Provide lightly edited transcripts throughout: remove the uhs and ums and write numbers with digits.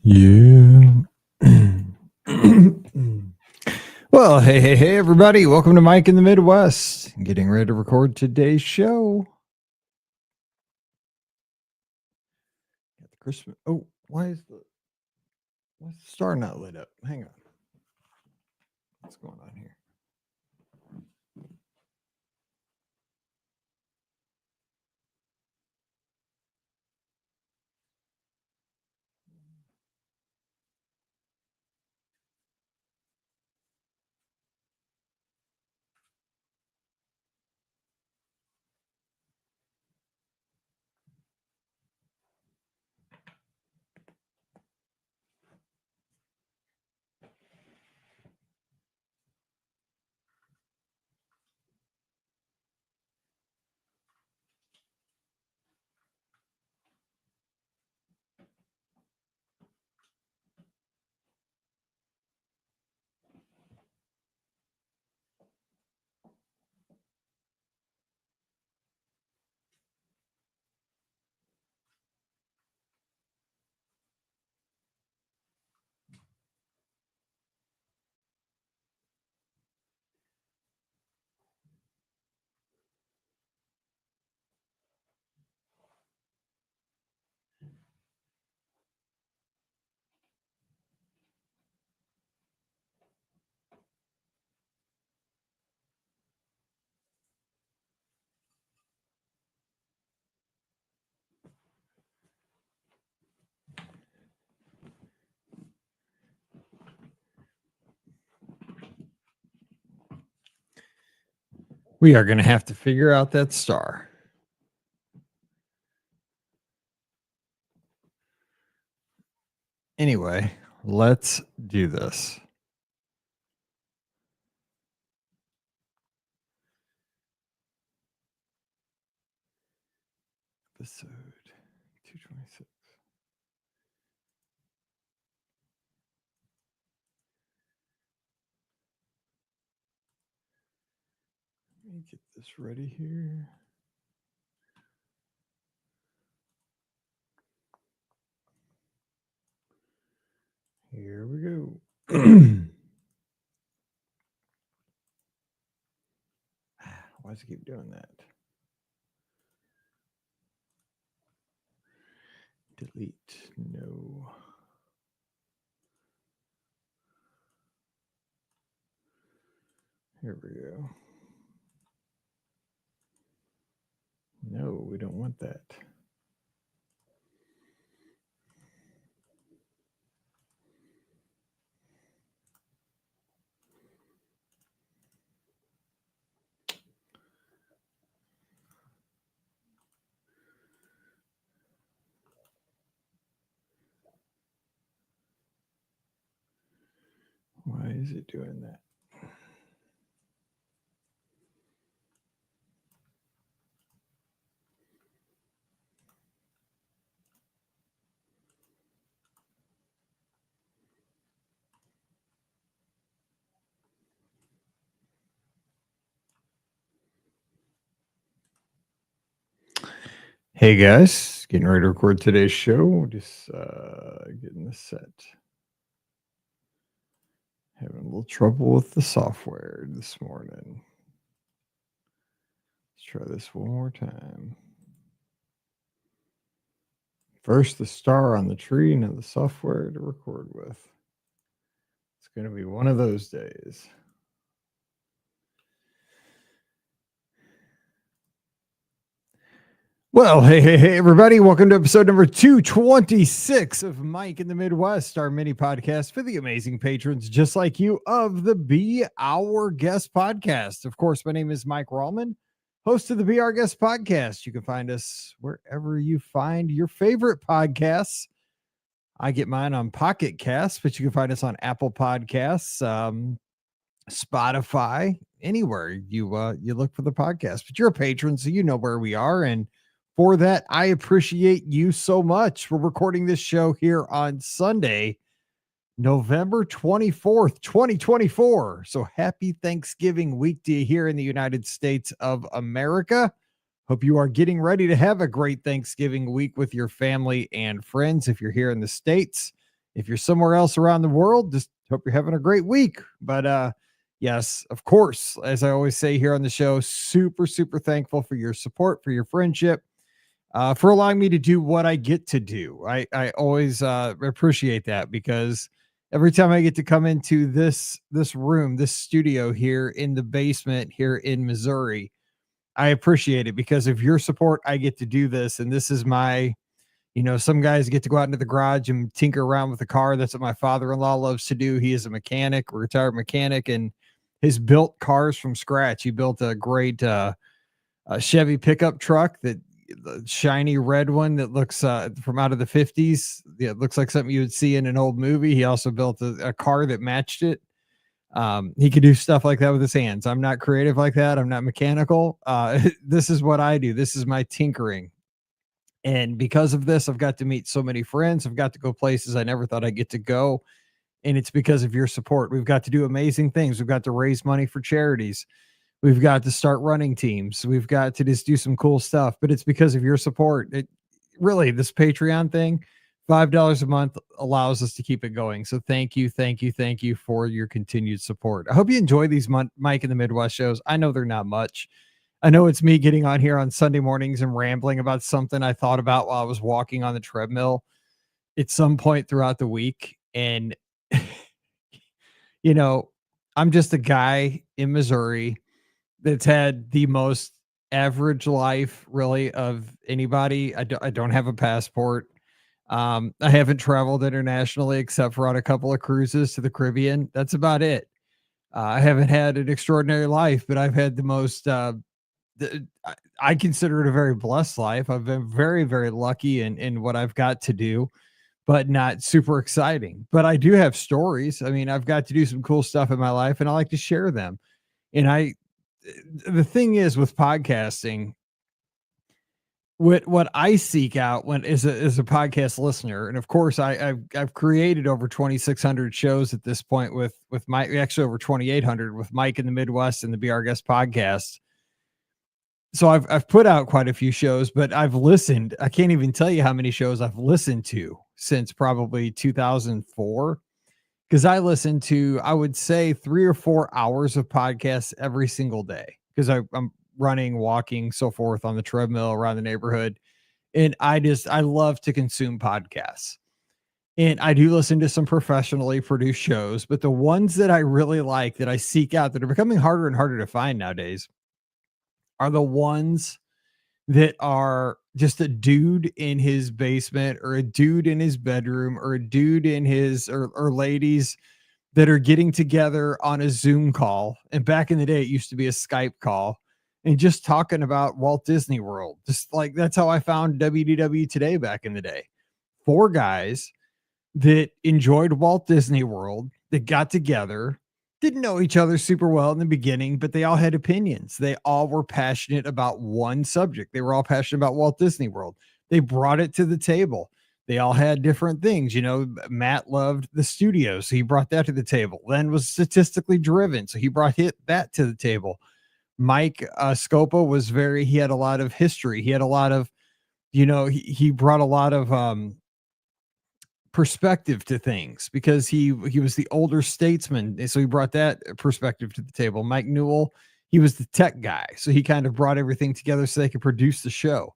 Yeah. Well, hey, everybody. Welcome to Mike in the Midwest. Getting ready to record today's show. Got the Christmas. Oh, why is the star not lit up? Hang on. What's going on here? We are going to have to figure out that star. Anyway, let's do this. Episode 226. Let me get this ready here. Here we go. Why does it keep doing that? Delete. No. Here we go. No, we don't want that. Why is it doing that? Hey guys, getting ready to record today's show. Just getting this set. Having a little trouble with the software this morning. Let's try this one more time. First, the star on the tree, now the software to record with. It's going to be one of those days. Well, hey, everybody. Welcome to episode number 226 of Mike in the Midwest, our mini podcast for the amazing patrons just like you of the Be Our Guest podcast. Of course, my name is Mike Rallman, host of the Be Our Guest podcast. You can find us wherever you find your favorite podcasts. I get mine on Pocket Casts, but you can find us on Apple Podcasts, Spotify, anywhere you look for the podcast. But you're a patron, so you know where we are, and for that, I appreciate you so much. We're recording this show here on Sunday, November 24th, 2024. So happy Thanksgiving week to you here in the United States of America. Hope you are getting ready to have a great Thanksgiving week with your family and friends. If you're here in the States, If you're somewhere else around the world, just hope you're having a great week. But yes, of course, as I always say here on the show, super, super thankful for your support, for your friendship, for allowing me to do what I get to do. I always appreciate that, because every time I get to come into this room, this studio here in the basement here in Missouri, I appreciate it because of your support. I get to do this, and this is my, some guys get to go out into the garage and tinker around with the car. That's what my father-in-law loves to do. He is a mechanic, a retired mechanic, and has built cars from scratch. He built a great Chevy pickup truck, that the shiny red one that looks from out of the 50s. Yeah, it looks like something you would see in an old movie. He also built a car that matched it. He could do stuff like that with his hands. I'm not creative like that. I'm not mechanical. This is what I do. This is my tinkering. And because of this, I've got to meet so many friends. I've got to go places I never thought I'd get to go. And it's because of your support. We've got to do amazing things. We've got to raise money for charities. We've got to start running teams. We've got to just do some cool stuff. But it's because of your support. Really, this Patreon thing, $5 a month allows us to keep it going. So thank you, thank you, thank you for your continued support. I hope you enjoy these Mike in the Midwest shows. I know they're not much. I know it's me getting on here on Sunday mornings and rambling about something I thought about while I was walking on the treadmill at some point throughout the week. And, I'm just a guy in Missouri that's had the most average life, really, of anybody. I don't have a passport. I haven't traveled internationally except for on a couple of cruises to the Caribbean. That's about it. I haven't had an extraordinary life, but I've had the most, I consider it a very blessed life. I've been very, very lucky in what I've got to do, but not super exciting. But I do have stories. I mean, I've got to do some cool stuff in my life, and I like to share them. And the thing is with podcasting, what I seek out when is a podcast listener, and of course I've created over 2,600 shows at this point with Mike, actually over 2,800 with Mike in the Midwest and the Be Our Guest podcast. So I've put out quite a few shows, but I've listened. I can't even tell you how many shows I've listened to since probably 2004. Because I listen to, I would say, 3 or 4 hours of podcasts every single day. Because I'm running, walking, so forth on the treadmill around the neighborhood. And I love to consume podcasts. And I do listen to some professionally produced shows, but the ones that I really like, that I seek out, that are becoming harder and harder to find nowadays, are the ones that are just a dude in his basement, or a dude in his bedroom, or a dude in his, or ladies that are getting together on a Zoom call. And back in the day, it used to be a Skype call, and just talking about Walt Disney World. Just like, that's how I found WDW Today back in the day. 4 guys that enjoyed Walt Disney World, that got together, didn't know each other super well in the beginning, but they all had opinions. They all were passionate about one subject. They were all passionate about Walt Disney World. They brought it to the table. They all had different things. Matt loved the studios, so he brought that to the table. Len was statistically driven, so he brought that to the table. Mike Scopa was he had a lot of history. He had a lot of, he brought a lot of perspective to things, because he was the older statesman, and so he brought that perspective to the table. Mike Newell, he was the tech guy, so he kind of brought everything together so they could produce the show.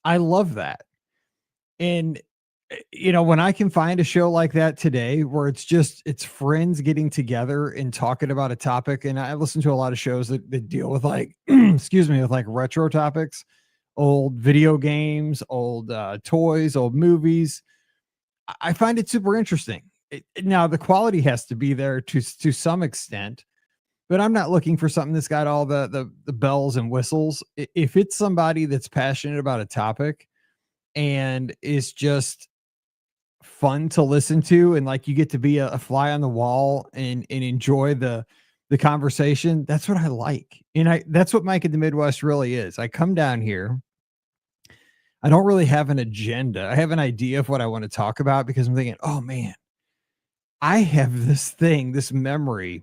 I love that. And when I can find a show like that today, where it's friends getting together and talking about a topic, and I listen to a lot of shows that deal with excuse me, with retro topics, old video games, old toys, old movies. I find it super interesting. Now, the quality has to be there to some extent, but I'm not looking for something that's got all the bells and whistles. If it's somebody that's passionate about a topic and is just fun to listen to, and you get to be a fly on the wall and enjoy the conversation, that's what I like. And that's what Mike in the Midwest really is. I come down here, I don't really have an agenda. I have an idea of what I want to talk about, because I'm thinking, oh man, I have this memory,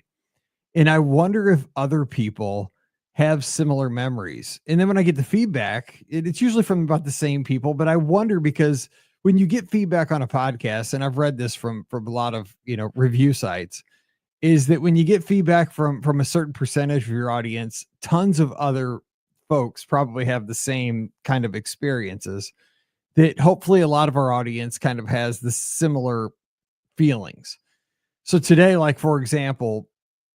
and I wonder if other people have similar memories. And then when I get the feedback, it's usually from about the same people, but I wonder, because when you get feedback on a podcast, and I've read this from a lot of, review sites, is that when you get feedback from a certain percentage of your audience, tons of other folks probably have the same kind of experiences, that hopefully a lot of our audience kind of has the similar feelings. So today, like for example,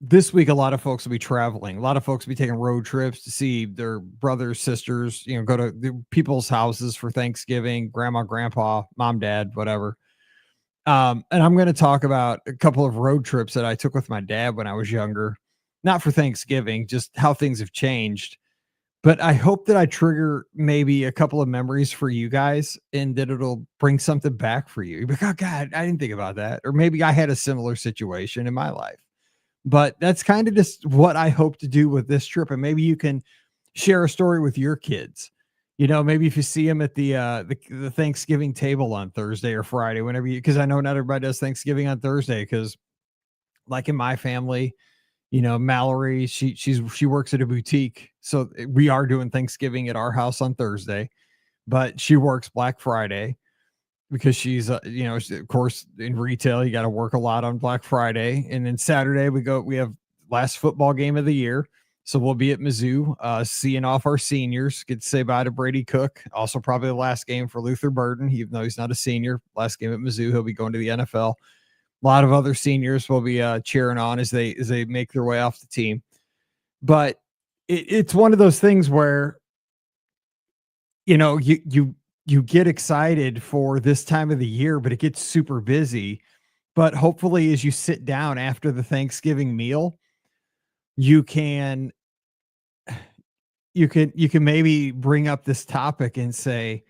this week, a lot of folks will be traveling. A lot of folks will be taking road trips to see their brothers, sisters, go to the people's houses for Thanksgiving, grandma, grandpa, mom, dad, whatever. And I'm going to talk about a couple of road trips that I took with my dad when I was younger, not for Thanksgiving, just how things have changed. But I hope that I trigger maybe a couple of memories for you guys, and that it'll bring something back for you. You'll be like, oh God, I didn't think about that. Or maybe I had a similar situation in my life. But that's kind of just what I hope to do with this trip. And maybe you can share a story with your kids. Maybe if you see them at the Thanksgiving table on Thursday or Friday, whenever because I know not everybody does Thanksgiving on Thursday, because like in my family, Mallory, she works at a boutique. So we are doing Thanksgiving at our house on Thursday, but she works Black Friday because she's, of course, in retail, you got to work a lot on Black Friday. And then Saturday we have last football game of the year. So we'll be at Mizzou, seeing off our seniors, get to say bye to Brady Cook. Also probably the last game for Luther Burden, even though he's not a senior. Last game at Mizzou, he'll be going to the NFL. A lot of other seniors will be cheering on as they make their way off the team. But it's one of those things where, you get excited for this time of the year, but it gets super busy. But hopefully, as you sit down after the Thanksgiving meal, you can maybe bring up this topic and say,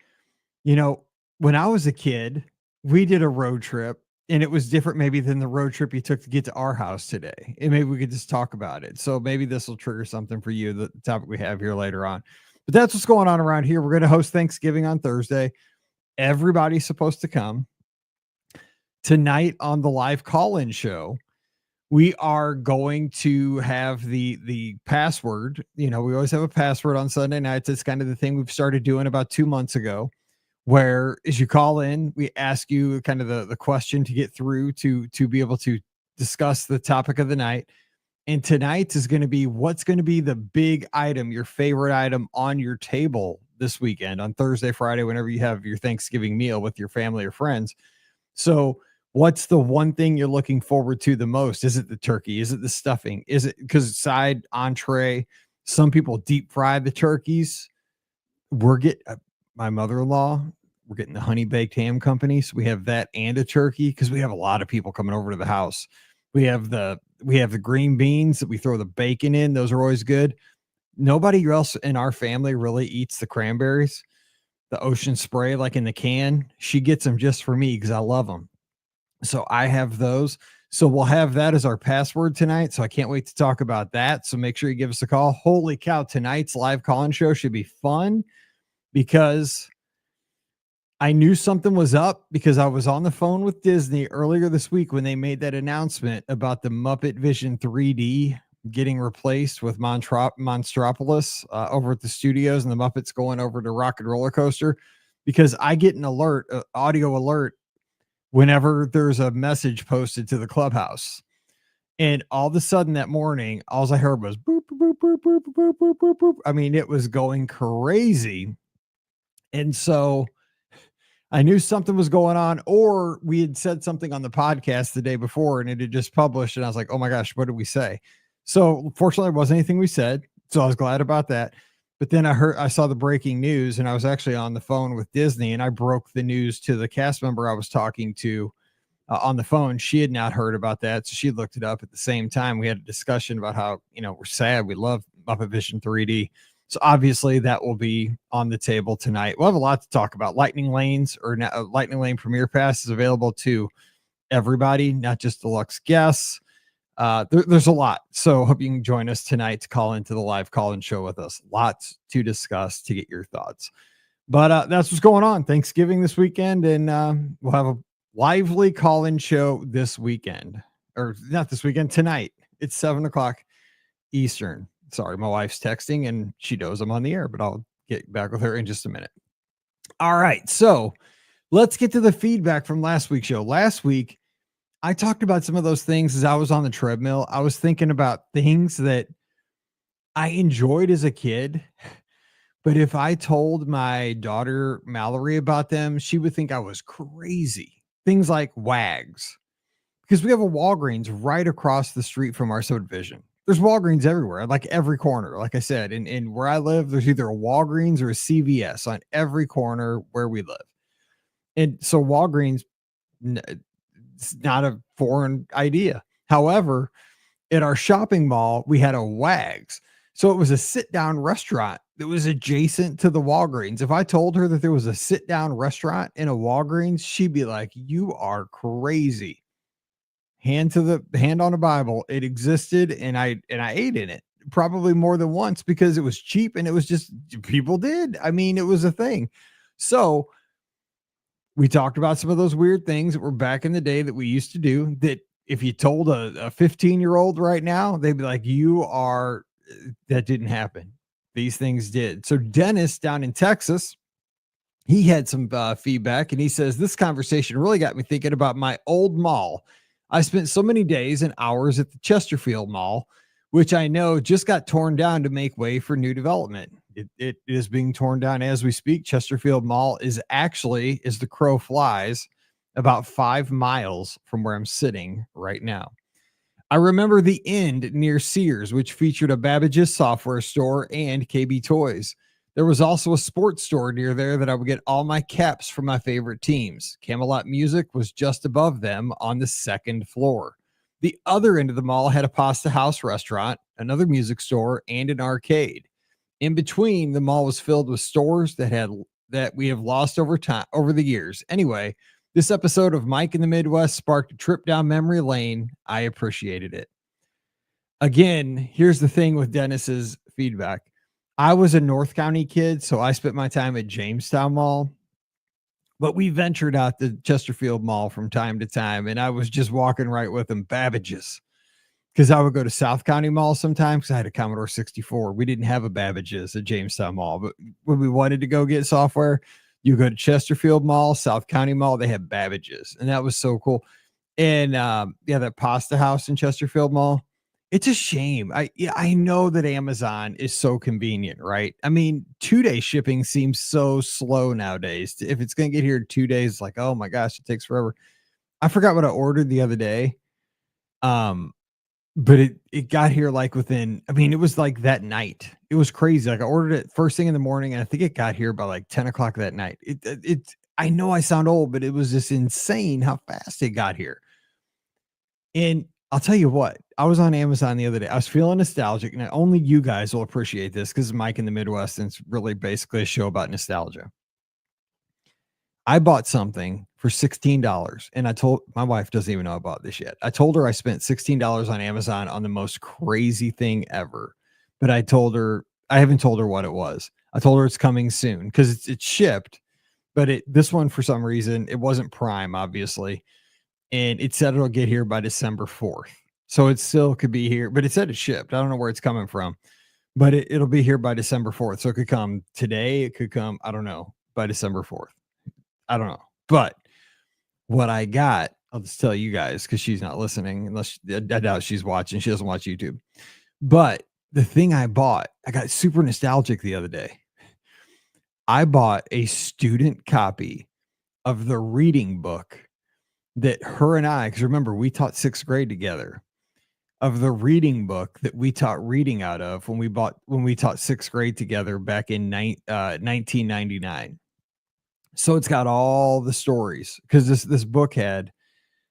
when I was a kid, we did a road trip, and it was different maybe than the road trip you took to get to our house today. And maybe we could just talk about it. So maybe this will trigger something for you, the topic we have here later on. But that's what's going on around here. We're going to host Thanksgiving on Thursday. Everybody's supposed to come. Tonight on the live call-in show, we are going to have the password. We always have a password on Sunday nights. It's kind of the thing we've started doing about 2 months ago, where as you call in, we ask you kind of the question to get through to be able to discuss the topic of the night. And tonight is going to be, what's going to be the big item, your favorite item on your table this weekend, on Thursday, Friday, whenever you have your Thanksgiving meal with your family or friends. So what's the one thing you're looking forward to the most? Is it the turkey? Is it the stuffing? Is it because side, entree? Some people deep fry the turkeys. We're getting my mother-in-law. We're getting the honey baked ham company. So we have that and a turkey, because we have a lot of people coming over to the house. We have the green beans that we throw the bacon in. Those are always good. Nobody else in our family really eats the cranberries, the ocean spray, like in the can. She gets them just for me because I love them. So I have those. So we'll have that as our password tonight. So I can't wait to talk about that. So make sure you give us a call. Holy cow, tonight's live call-in show should be fun, because I knew something was up, because I was on the phone with Disney earlier this week when they made that announcement about the Muppet Vision 3D getting replaced with Monstropolis over at the studios, and the Muppets going over to Rock and Roller Coaster, because I get an alert, audio alert, whenever there's a message posted to the clubhouse. And all of a sudden that morning, all I heard was boop, boop, boop, boop, boop, boop, boop, boop. I mean, it was going crazy. And so I knew something was going on, or we had said something on the podcast the day before and it had just published. And I was like, oh my gosh, what did we say? So fortunately, it wasn't anything we said. So I was glad about that. But then I saw the breaking news, and I was actually on the phone with Disney, and I broke the news to the cast member I was talking to on the phone. She had not heard about that. So she looked it up at the same time. We had a discussion about how, we're sad. We love Muppet Vision 3D. So obviously that will be on the table tonight. We'll have a lot to talk about. Lightning Lane Premier Pass is available to everybody, not just deluxe guests. There's a lot. So hope you can join us tonight to call into the live call-in show with us. Lots to discuss, to get your thoughts. But that's what's going on. Thanksgiving this weekend, and we'll have a lively call-in show this weekend. Or not this weekend, tonight. It's 7:00 Eastern. Sorry, my wife's texting and she knows I'm on the air, but I'll get back with her in just a minute. All right. So let's get to the feedback from last week's show. Last week, I talked about some of those things as I was on the treadmill. I was thinking about things that I enjoyed as a kid, but if I told my daughter Mallory about them, she would think I was crazy. Things like WAGs, because we have a Walgreens right across the street from our subdivision. There's Walgreens everywhere, like every corner. Like I said, in where I live, there's either a Walgreens or a CVS on every corner where we live. And so Walgreens, it's not a foreign idea. However, at our shopping mall, we had a Wags. So it was a sit down restaurant that was adjacent to the Walgreens. If I told her that there was a sit down restaurant in a Walgreens, she'd be like, "You are crazy." Hand on a Bible. It existed, and I ate in it probably more than once because it was cheap and it was just people did. I mean, it was a thing. So we talked about some of those weird things that were back in the day that we used to do that if you told a 15-year-old right now, they'd be like, that didn't happen. These things did. So Dennis down in Texas, he had some feedback and he says, this conversation really got me thinking about my old mall. I spent so many days and hours at the Chesterfield Mall, which I know just got torn down to make way for new development. It is being torn down as we speak. Chesterfield Mall is actually, as the crow flies, about 5 miles from where I'm sitting right now. I remember the End near Sears, which featured a Babbage's software store and KB Toys. There was also a sports store near there that I would get all my caps from my favorite teams. Camelot Music was just above them on the second floor. The other end of the mall had a pasta house restaurant, another music store, and an arcade. In between, the mall was filled with stores that we have lost over the years. Anyway, this episode of Mike in the Midwest sparked a trip down memory lane. I appreciated it. Again, here's the thing with Dennis's feedback. I was a North County kid, so I spent my time at Jamestown Mall, but we ventured out to Chesterfield Mall from time to time, and I was just walking right with them, Babbage's, because I would go to South County Mall sometimes because I had a Commodore 64. We didn't have a Babbage's at Jamestown Mall, but when we wanted to go get software, you go to Chesterfield Mall, South County Mall, they have Babbage's, and that was so cool. And that pasta house in Chesterfield Mall. It's a shame. I know that Amazon is so convenient, right? I mean, 2-day shipping seems so slow nowadays. If it's going to get here in 2 days, like, oh my gosh, it takes forever. I forgot what I ordered the other day. But it got here like within, I mean, it was like that night. It was crazy. Like I ordered it first thing in the morning, and I think it got here by like 10 o'clock that night. I know I sound old, but it was just insane how fast it got here. And I'll tell you what, I was on Amazon the other day. I was feeling nostalgic, and only you guys will appreciate this because Mike in the Midwest, and it's really basically a show about nostalgia. I bought something for $16, and I told my wife doesn't even know I bought this yet. I told her I spent $16 on Amazon on the most crazy thing ever, but I haven't told her what it was. I told her it's coming soon because it's shipped, but this one for some reason it wasn't Prime, obviously. And it said it'll get here by December 4th. So it still could be here, but it said it's shipped. I don't know where it's coming from, but it'll be here by December 4th. So it could come today. It could come, I don't know, by December 4th. I don't know. But what I got, I'll just tell you guys because she's not listening, unless I doubt she's watching. She doesn't watch YouTube. But the thing I bought, I got super nostalgic the other day. I bought a student copy of the reading book that her and I, because remember, we taught 6th grade together, of the reading book that we taught reading out of when we taught 6th grade together back in 1999. So it's got all the stories because this book had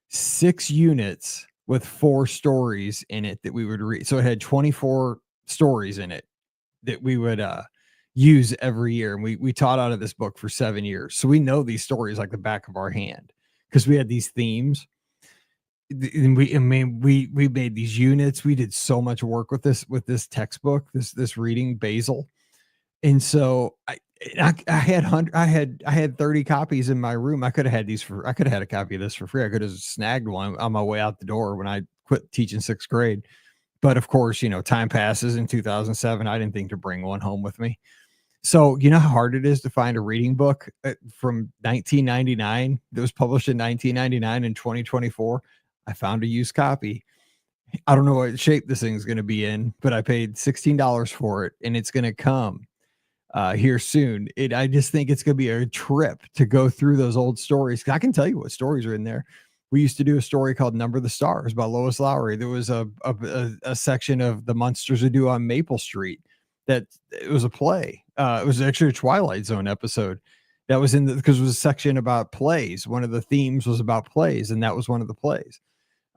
6 units with 4 stories in it that we would read. So it had 24 stories in it that we would use every year. And we taught out of this book for 7 years. So we know these stories like the back of our hand because we had these themes. And we made these units. We did so much work with this textbook, this reading Basil. And so I had 30 copies in my room. I could have had a copy of this for free. I could have snagged one on my way out the door when I quit teaching 6th grade. But of course, time passes. In 2007, I didn't think to bring one home with me. So, you know how hard it is to find a reading book from 1999 that was published in 1999 and 2024? I found a used copy. I don't know what shape this thing's going to be in, but I paid $16 for it and it's going to come here soon. I just think it's going to be a trip to go through those old stories. I can tell you what stories are in there. We used to do a story called Number the Stars by Lois Lowry. There was a section of The Monsters Who Do on Maple Street that it was a play. It was actually a Twilight Zone episode that was because it was a section about plays. One of the themes was about plays, and that was one of the plays.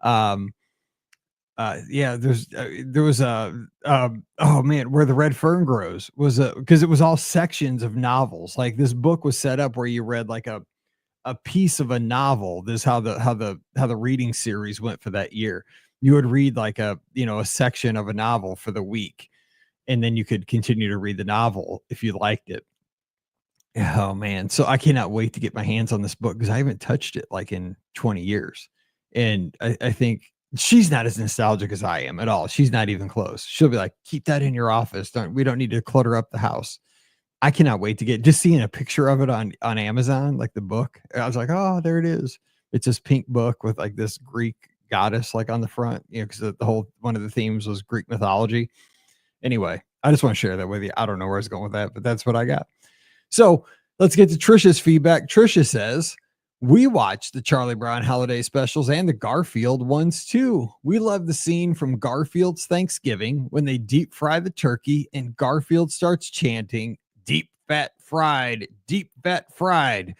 Yeah, there was oh man, Where the Red Fern Grows was because it was all sections of novels. Like this book was set up where you read like a piece of a novel. This is how the reading series went for that year. You would read like a section of a novel for the week, and then you could continue to read the novel if you liked it. Oh man, so I cannot wait to get my hands on this book because I haven't touched it like in 20 years. And I think she's not as nostalgic as I am at all. She's not even close. She'll be like, keep that in your office. We don't need to clutter up the house. I cannot wait to get just seeing a picture of it on Amazon, like the book. I was like, oh, there it is. It's this pink book with like this Greek goddess like on the front, because the whole one of the themes was Greek mythology. Anyway, I just want to share that with you. I don't know where I was going with that, but that's what I got. So let's get to Trisha's feedback. Trisha says, we watched the Charlie Brown holiday specials and the Garfield ones too. We love the scene from Garfield's Thanksgiving when they deep fry the turkey and Garfield starts chanting, deep fat fried, deep fat fried.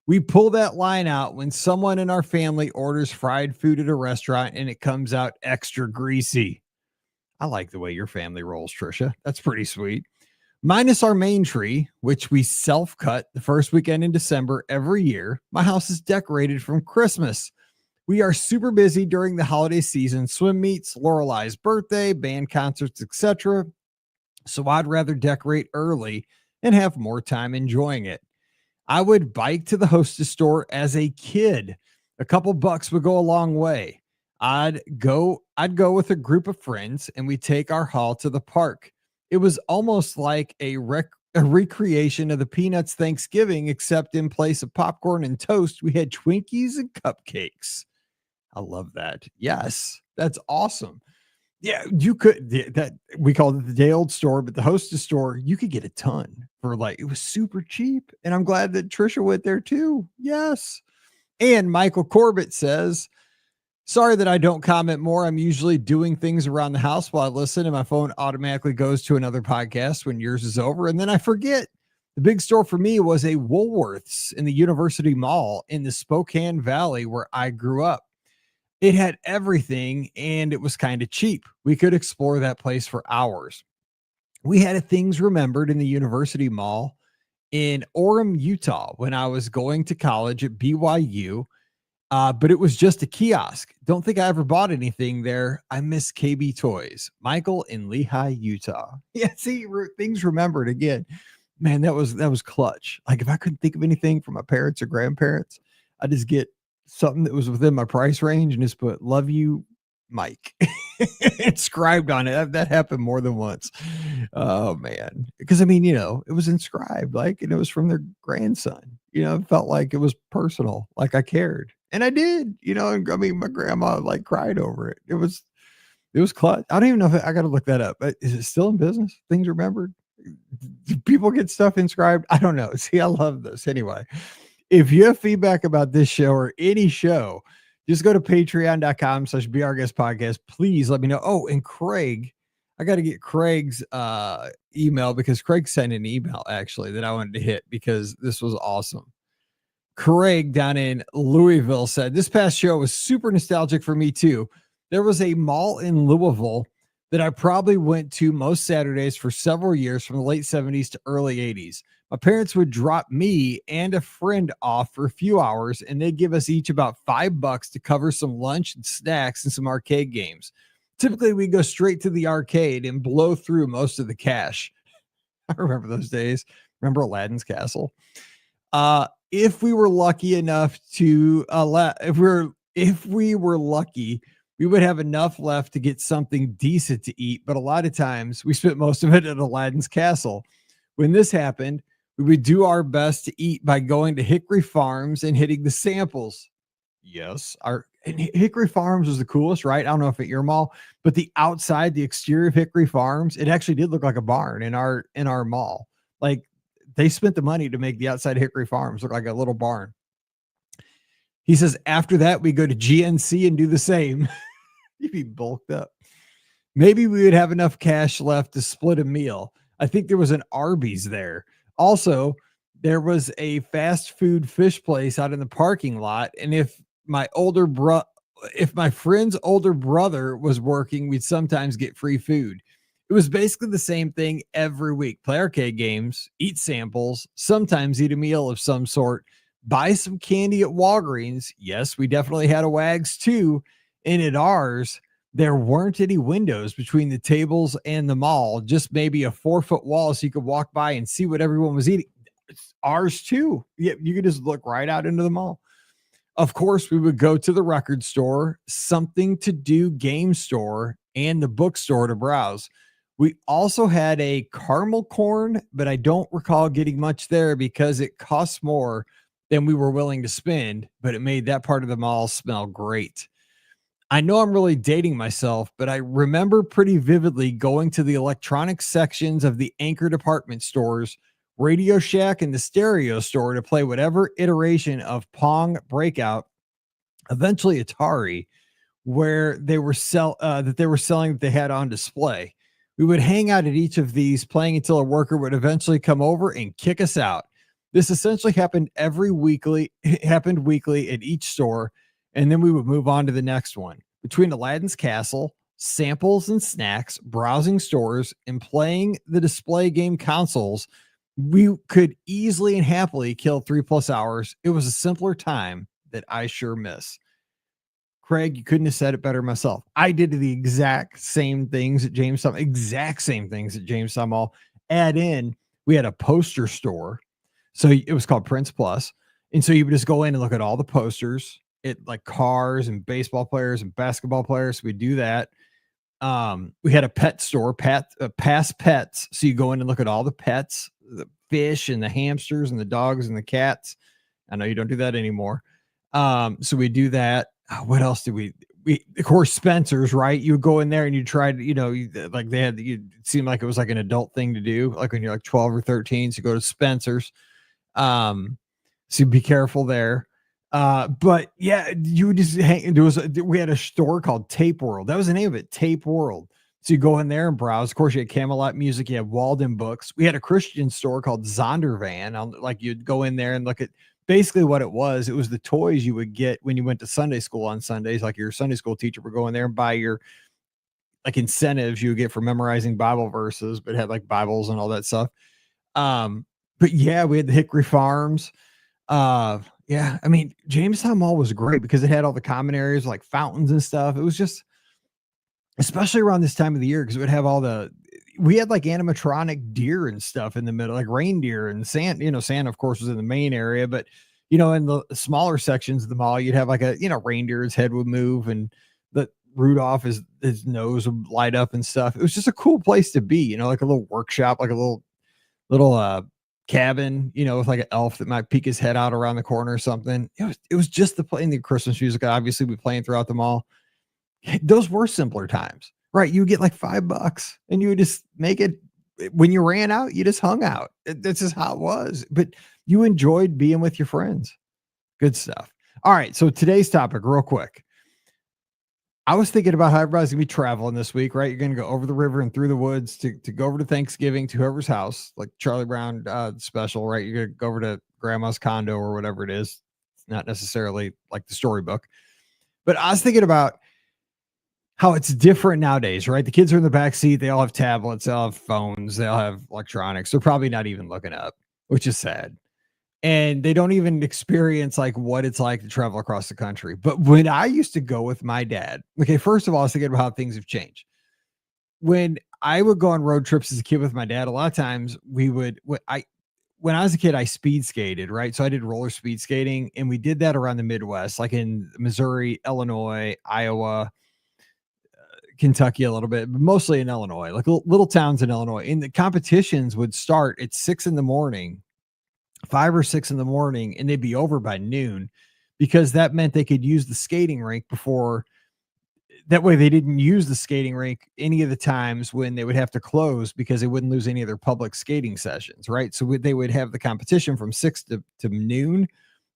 We pull that line out when someone in our family orders fried food at a restaurant and it comes out extra greasy. I like the way your family rolls, Trisha. That's pretty sweet. Minus our main tree, which we self-cut the first weekend in December every year, my house is decorated from Christmas. We are super busy during the holiday season, swim meets, Lorelei's birthday, band concerts, etc. So I'd rather decorate early and have more time enjoying it. I would bike to the Hostess store as a kid. A couple bucks would go a long way. I'd go with a group of friends and we take our haul to the park. It was almost like a recreation of the Peanuts Thanksgiving, except in place of popcorn and toast, we had Twinkies and cupcakes. I love that. Yes, that's awesome. Yeah, you could that we called it the day old store, but the Hostess store, you could get a ton for like it was super cheap. And I'm glad that Trisha went there too. Yes. And Michael Corbett says, sorry that I don't comment more. I'm usually doing things around the house while I listen, and my phone automatically goes to another podcast when yours is over. And then I forget. The big store for me was a Woolworths in the University Mall in the Spokane Valley where I grew up. It had everything and it was kind of cheap. We could explore that place for hours. We had things remembered in the University Mall in Orem, Utah when I was going to college at BYU. But it was just a kiosk. Don't think I ever bought anything there. I miss KB Toys. Michael in Lehi, Utah. Yeah, see, things remembered again. Man, that was clutch. Like if I couldn't think of anything from my parents or grandparents, I just get something that was within my price range and just put love you, Mike. Inscribed on it. That happened more than once. Oh man. Because I mean, it was inscribed and it was from their grandson. It felt like it was personal, like I cared. And I did, I mean, my grandma cried over it. It was clutch. I don't even know if I got to look that up. Is it still in business? Things remembered? Do people get stuff inscribed? I don't know. See, I love this. Anyway, if you have feedback about this show or any show, just go to patreon.com/BRGuestPodcast. Please let me know. Oh, and Craig, I got to get Craig's email because Craig sent an email actually that I wanted to hit because this was awesome. Craig down in Louisville said, this past show was super nostalgic for me too. There was a mall in Louisville that I probably went to most Saturdays for several years from the late 70s to early 80s. My parents would drop me and a friend off for a few hours and they'd give us each about $5 to cover some lunch and snacks and some arcade games. Typically we'd go straight to the arcade and blow through most of the cash. I remember those days. Remember Aladdin's Castle? If we were lucky enough to if we were lucky, we would have enough left to get something decent to eat. But a lot of times we spent most of it at Aladdin's Castle. When this happened, we would do our best to eat by going to Hickory Farms and hitting the samples. Yes, our and Hickory Farms was the coolest, right? I don't know if at your mall, but the outside, the exterior of Hickory Farms, it actually did look like a barn in our mall. Like they spent the money to make the outside of Hickory Farms look like a little barn. He says after that we go to GNC and do the same. You'd be bulked up. Maybe we would have enough cash left to split a meal. I think there was an Arby's there. Also, there was a fast food fish place out in the parking lot. And if my friend's older brother was working, we'd sometimes get free food. It was basically the same thing every week. Play arcade games, eat samples, sometimes eat a meal of some sort, buy some candy at Walgreens. Yes, we definitely had a Wags too. And at ours, there weren't any windows between the tables and the mall, just maybe a 4-foot wall so you could walk by and see what everyone was eating. It's ours too. Yeah, you could just look right out into the mall. Of course, we would go to the record store, something to do game store, and the bookstore to browse. We also had a caramel corn, but I don't recall getting much there because it costs more than we were willing to spend, but it made that part of the mall smell great. I know I'm really dating myself, but I remember pretty vividly going to the electronics sections of the Anchor department stores, Radio Shack, and the Stereo store to play whatever iteration of Pong Breakout, eventually Atari, where they were selling that they had on display. We would hang out at each of these, playing until a worker would eventually come over and kick us out. This essentially happened happened weekly at each store, and then we would move on to the next one. Between Aladdin's Castle, samples and snacks, browsing stores, and playing the display game consoles, we could easily and happily kill 3+ hours. It was a simpler time that I sure miss. Craig, you couldn't have said it better myself. I did the exact same things at Jamestown Mall. Add in, we had a poster store. So it was called Prince Plus. And so you would just go in and look at all the posters, like cars and baseball players and basketball players. We do that. We had a pet store, Pass Pets. So you go in and look at all the pets, the fish and the hamsters and the dogs and the cats. I know you don't do that anymore. So we do that. What else did we of course, Spencer's, right? You would go in there and you tried, like it seemed like it was like an adult thing to do. Like when you're like 12 or 13, so you go to Spencer's. So be careful there. But yeah, you would just we had a store called Tape World. That was the name of it, Tape World. So you go in there and browse. Of course, you had Camelot music, you had Walden books. We had a Christian store called Zondervan. Like you'd go in there and look at basically what it was. It was the toys you would get when you went to Sunday school on Sundays. Like your Sunday school teacher would go in there and buy your like incentives you would get for memorizing Bible verses, but had like Bibles and all that stuff. But yeah, we had the Hickory Farms. Yeah, I mean, Jamestown Mall was great because it had all the common areas like fountains and stuff. It was just, especially around this time of the year, because it would have we had like animatronic deer and stuff in the middle, like reindeer and Santa. Santa, of course, was in the main area, but in the smaller sections of the mall, you'd have like a reindeer, his head would move, and the Rudolph, his nose would light up and stuff. It was just a cool place to be, like a little workshop, like a little cabin, with like an elf that might peek his head out around the corner or something. It was just playing the Christmas music. Obviously, we playing throughout the mall. Those were simpler times, right? You get like $5 and you would just make it. When you ran out, you just hung out. That's just how it was. But you enjoyed being with your friends. Good stuff. All right. So today's topic, real quick. I was thinking about how everybody's gonna be traveling this week, right? You're gonna go over the river and through the woods to go over to Thanksgiving to whoever's house, like Charlie Brown special, right? You're gonna go over to grandma's condo or whatever it is. It's not necessarily like the storybook, but I was thinking about how it's different nowadays, right? The kids are in the back seat. They all have tablets. They all have phones. They all have electronics. They're probably not even looking up, which is sad. And they don't even experience like what it's like to travel across the country. But when I used to go with my dad, okay, first of all, I was thinking about how things have changed. When I would go on road trips as a kid with my dad, a lot of times when I was a kid, I speed skated, right? So I did roller speed skating, and we did that around the Midwest, like in Missouri, Illinois, Iowa, Kentucky a little bit, but mostly in Illinois, like little towns in Illinois. And the competitions would start at 6 in the morning, 5 or 6 in the morning, and they'd be over by noon, because that meant they could use the skating rink before. That way they didn't use the skating rink any of the times when they would have to close, because they wouldn't lose any of their public skating sessions, right? So they would have the competition from 6 to noon,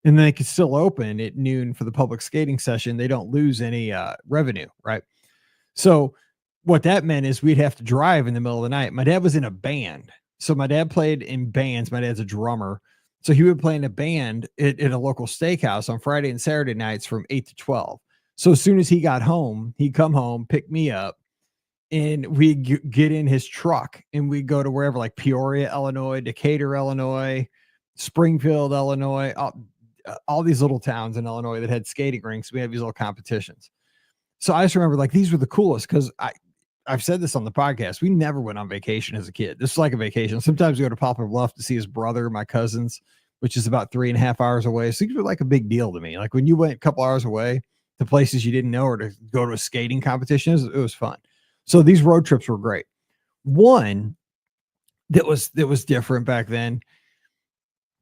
and then they could still open at noon for the public skating session. They don't lose any revenue, right? So what that meant is we'd have to drive in the middle of the night. My dad was in a band. So my dad played in bands. My dad's a drummer. So he would play in a band at a local steakhouse on Friday and Saturday nights from 8 to 12. So as soon as he got home, he'd come home, pick me up, and we'd get in his truck and we'd go to wherever, like Peoria, Illinois, Decatur, Illinois, Springfield, Illinois, all these little towns in Illinois that had skating rinks. We had these little competitions. So I just remember, like, these were the coolest, because I've said this on the podcast. We never went on vacation as a kid. This is like a vacation. Sometimes we go to Poplar Bluff to see his brother, my cousins, which is about 3.5 hours away. So these were like a big deal to me. Like when you went a couple hours away to places you didn't know, or to go to a skating competition, it was fun. So these road trips were great. One that was different back then.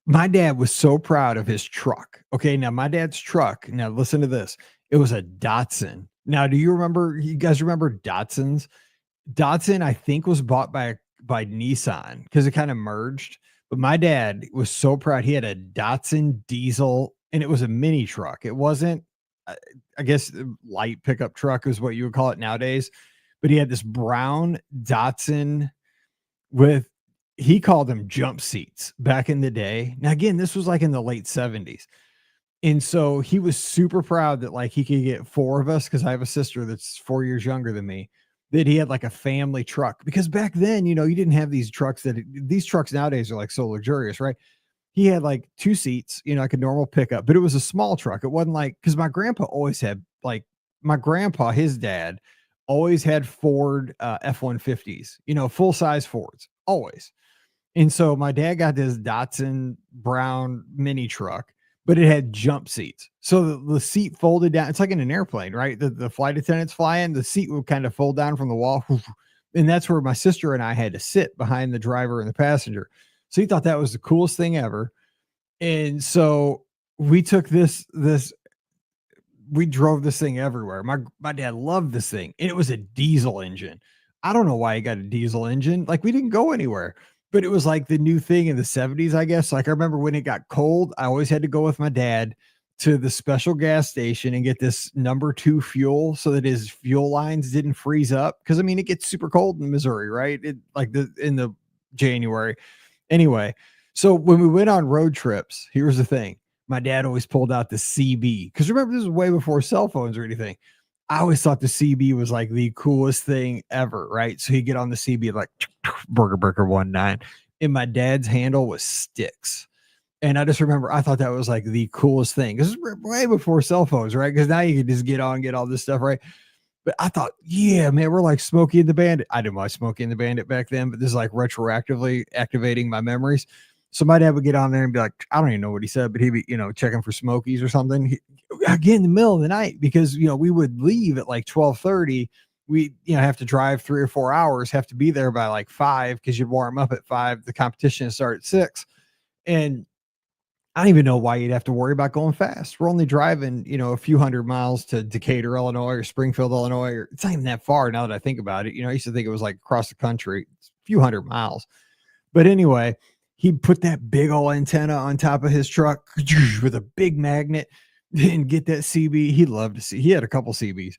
My dad was so proud of his truck. Okay, now my dad's truck. Now listen to this. It was a Datsun. Now, you guys remember Datsuns? Datsun, I think, was bought by Nissan, because it kind of merged. But my dad was so proud. He had a Datsun diesel, and it was a mini truck. It wasn't, I guess, light pickup truck is what you would call it nowadays. But he had this brown Datsun with, he called them jump seats back in the day. Now, again, this was like in the late 70s. And so he was super proud that, like, he could get 4 of us, because I have a sister that's 4 years younger than me, that he had like a family truck. Because back then, you didn't have these trucks these trucks nowadays are like so luxurious, right? He had like 2 seats, like a normal pickup, but it was a small truck. It wasn't like, because my grandpa always had, like, his dad always had Ford F-150s, full size Fords, always. And so my dad got this Datsun brown mini truck, but it had jump seats. So the seat folded down. It's like in an airplane, right? The flight attendants fly in, the seat would kind of fold down from the wall. And that's where my sister and I had to sit behind the driver and the passenger. So he thought that was the coolest thing ever. And so we took we drove this thing everywhere. My dad loved this thing. And it was a diesel engine. I don't know why he got a diesel engine. Like, we didn't go anywhere. But it was like the new thing in the 70s, I guess. Like, I remember when it got cold, I always had to go with my dad to the special gas station and get this number 2 fuel, so that his fuel lines didn't freeze up. Because, I mean, it gets super cold in Missouri, right? In the January. Anyway, so when we went on road trips, here's the thing. My dad always pulled out the CB. Because remember, this was way before cell phones or anything. I always thought the CB was like the coolest thing ever, right? So he'd get on the CB like burger 19, and my dad's handle was sticks. And I just remember, I thought that was like the coolest thing. This is way before cell phones, right? Because now you can just get on, get all this stuff, right? But I thought, yeah, man, we're like Smokey and the Bandit. I didn't watch Smokey and the Bandit back then, but this is like retroactively activating my memories. So my dad would get on there and be like, I don't even know what he said, but he'd be, checking for Smokies or something. Again, in the middle of the night, because, we would leave at like 12:30. We, have to drive 3 or 4 hours, have to be there by like 5, because you'd warm up at 5. The competition started at 6. And I don't even know why you'd have to worry about going fast. We're only driving, a few hundred miles to Decatur, Illinois, or Springfield, Illinois. Or it's not even that far now that I think about it. I used to think it was like across the country. It's a few hundred miles. But anyway, he'd put that big old antenna on top of his truck with a big magnet and get that CB. He'd love to see. He had a couple CBs.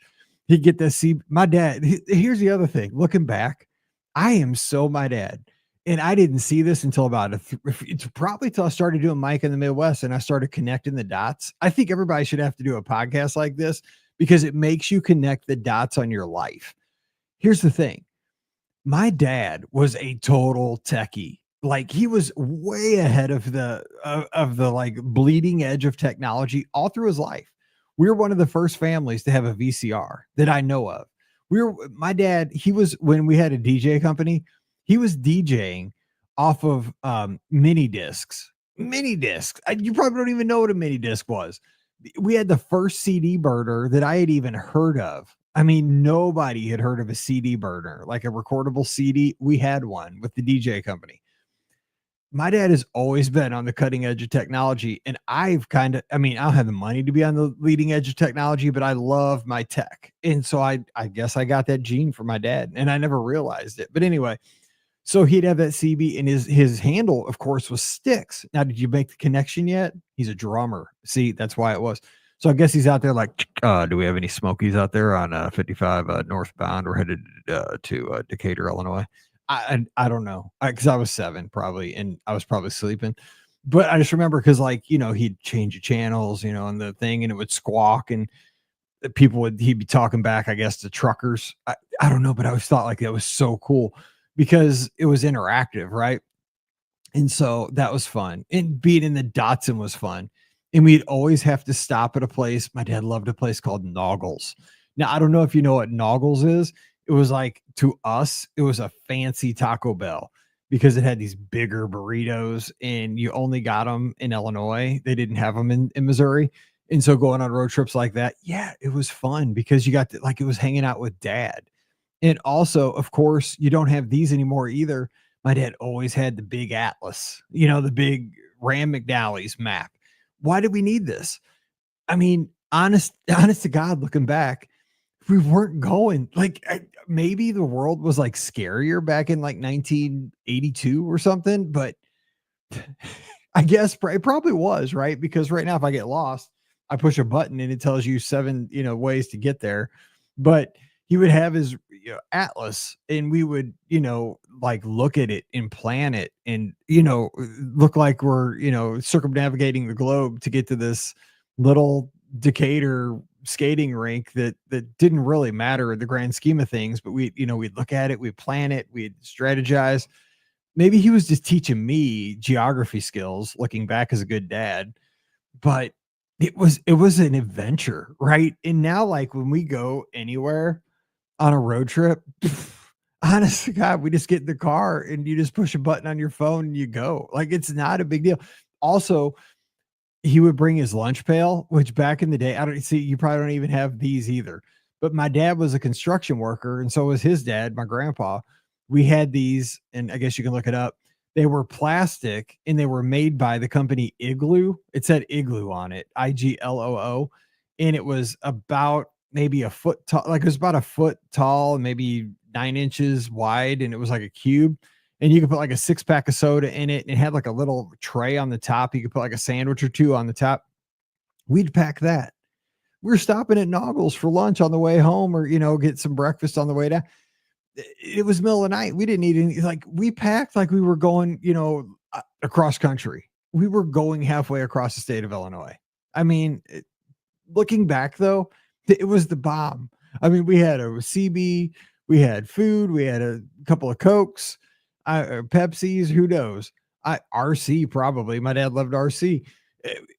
He'd get that CB. My dad, here's the other thing. Looking back, I am so my dad. And I didn't see this until it's probably till I started doing Mike in the Midwest and I started connecting the dots. I think everybody should have to do a podcast like this, because it makes you connect the dots on your life. Here's the thing. My dad was a total techie. Like, he was way ahead of the like bleeding edge of technology all through his life. We were one of the first families to have a VCR that I know of. My dad, when we had a DJ company, he was DJing off of mini discs. You probably don't even know what a mini disc was. We had the first CD burner that I had even heard of. I mean, nobody had heard of a CD burner, like a recordable CD. We had one with the DJ company. My dad has always been on the cutting edge of technology, and I've kind of, I mean, I don't have the money to be on the leading edge of technology, but I love my tech. And so I guess I got that gene from my dad, and I never realized it. But anyway, so he'd have that CB, and his handle, of course, was sticks. Now, did you make the connection yet? He's a drummer. See, that's why it was. So I guess he's out there like, do we have any Smokies out there on 55 northbound? We're headed to Decatur, Illinois. I don't know, because I was 7 probably, and I was probably sleeping. But I just remember because, like, he'd change the channels, on the thing, and it would squawk, and he'd be talking back, I guess, to truckers. I don't know, but I always thought like that was so cool because it was interactive, right? And so that was fun. And being in the Datsun was fun. And we'd always have to stop at a place. My dad loved a place called Noggles. Now, I don't know if you know what Noggles is. It was like, to us, it was a fancy Taco Bell because it had these bigger burritos and you only got them in Illinois. They didn't have them in Missouri. And so going on road trips like that, yeah, it was fun because you got to, like, it was hanging out with dad. And also, of course, you don't have these anymore either. My dad always had the big atlas, the big Ram McNally's map. Why did we need this? I mean, honest to God, looking back, we weren't going, like, maybe the world was like scarier back in like 1982 or something, but I guess it probably was, right? Because right now, if I get lost, I push a button and it tells you 7, ways to get there. But he would have his atlas, and we would, like, look at it and plan it, and look like we're circumnavigating the globe to get to this little Decatur skating rink that didn't really matter in the grand scheme of things. But we'd look at it, we'd plan it, we'd strategize. Maybe he was just teaching me geography skills, looking back as a good dad, but it was an adventure, right? And now, like, when we go anywhere on a road trip, honest to God, we just get in the car and you just push a button on your phone and you go. Like, it's not a big deal. Also, he would bring his lunch pail, which back in the day, I don't see, you probably don't even have these either. But my dad was a construction worker, and so was his dad, my grandpa. We had these, and I guess you can look it up. They were plastic, and they were made by the company Igloo. It said Igloo on it, IGLOO. And it was about maybe a foot tall, like it was about a foot tall, maybe 9 inches wide, and it was like a cube. And you could put like a 6-pack of soda in it, and it had like a little tray on the top. You could put like a sandwich or two on the top. We'd pack that. We were stopping at Noggles for lunch on the way home, or get some breakfast on the way down. It was middle of the night. We didn't eat any, like, we packed like we were going, across country. We were going halfway across the state of Illinois. I mean, looking back though, it was the bomb. I mean, we had a CB, we had food, we had a couple of Cokes, Pepsis, who knows? RC probably. My dad loved RC,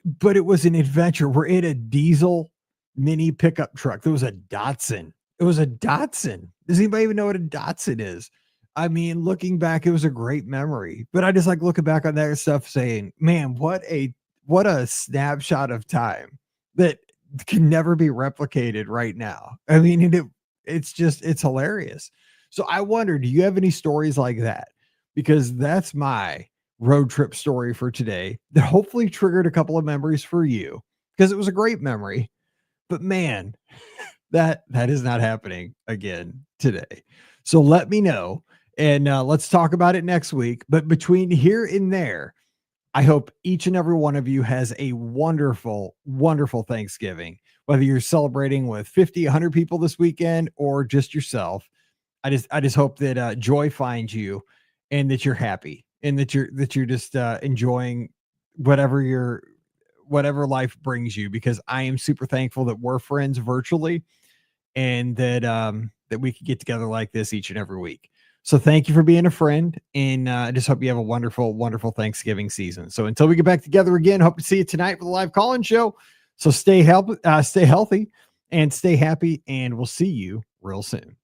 but it was an adventure. We're in a diesel mini pickup truck. There was a Datsun. It was a Datsun. Does anybody even know what a Datsun is? I mean, looking back, it was a great memory. But I just like looking back on that stuff saying, man, what a snapshot of time that can never be replicated right now. I mean, it's hilarious. So I wonder, do you have any stories like that? Because that's my road trip story for today that hopefully triggered a couple of memories for you, because it was a great memory. But man, that is not happening again today. So let me know, and let's talk about it next week. But between here and there, I hope each and every one of you has a wonderful, wonderful Thanksgiving, whether you're celebrating with 50, 100 people this weekend or just yourself. I just hope that joy finds you, and that you're happy, and that you're just enjoying whatever life brings you, because I am super thankful that we're friends virtually, and that we can get together like this each and every week. So thank you for being a friend, and I just hope you have a wonderful, wonderful Thanksgiving season. So until we get back together again, hope to see you tonight for the live call-in show. So stay healthy, and stay happy, and we'll see you real soon.